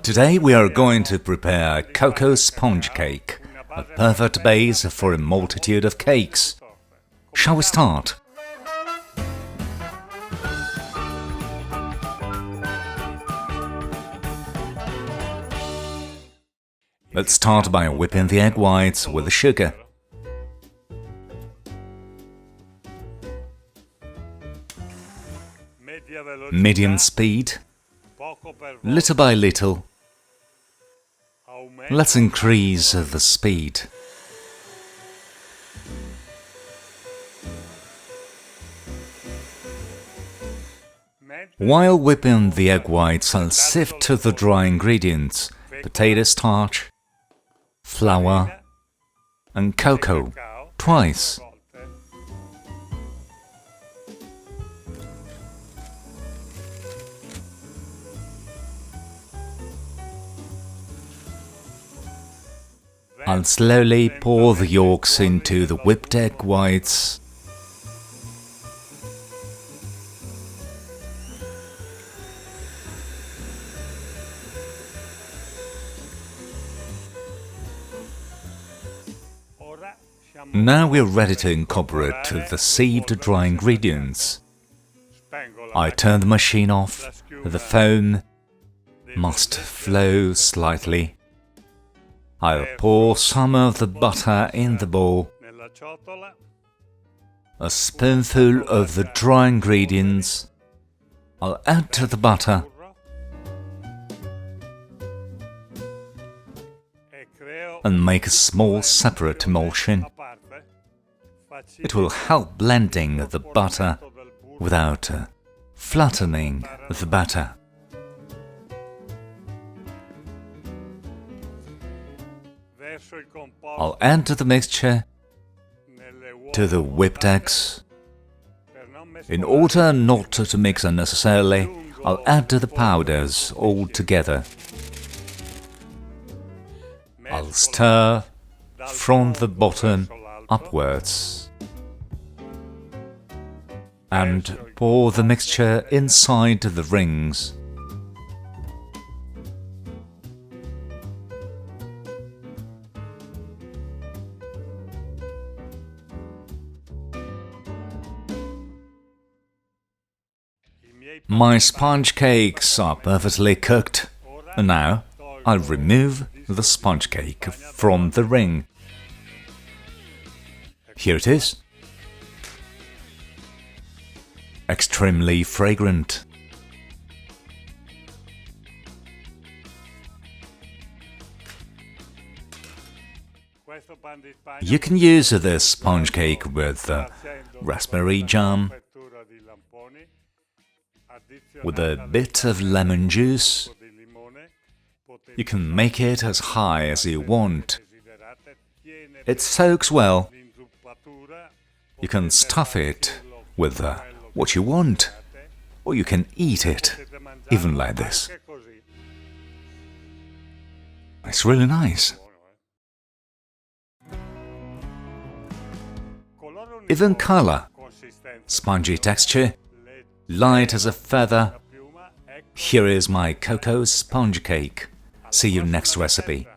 Today we are going to prepare cocoa sponge cake, a perfect base for a multitude of cakes. Shall we start? Let's start by whipping the egg whites with the sugar. Medium speed, little by little. Let's increase the speed. While whipping the egg whites, I'll sift the dry ingredients: potato starch, flour and cocoa twice. I'll slowly pour the yolks into the whipped egg whites. Now we're ready to incorporate the sieved dry ingredients. I turn the machine off. The foam must flow slightly. I'll pour some of the butter in the bowl. A spoonful of the dry ingredients. I'll add to the butter. And make a small separate emulsion. It will help blending the butter without flattening the batter. I'll add the mixture to the whipped eggs. In order not to mix unnecessarily, I'll add the powders all together. I'll stir from the bottom upwards and pour the mixture inside the rings. My sponge cakes are perfectly cooked. Now I'll remove the sponge cake from the ring. Here it is. Extremely fragrant. You can use this sponge cake with raspberry jam, with a bit of lemon juice. You can make it as high as you want. It soaks well. You can stuff it with what you want, or you can eat it, even like this. It's really nice. Even color, spongy texture, light as a feather. Here is my cocoa sponge cake. See you next recipe.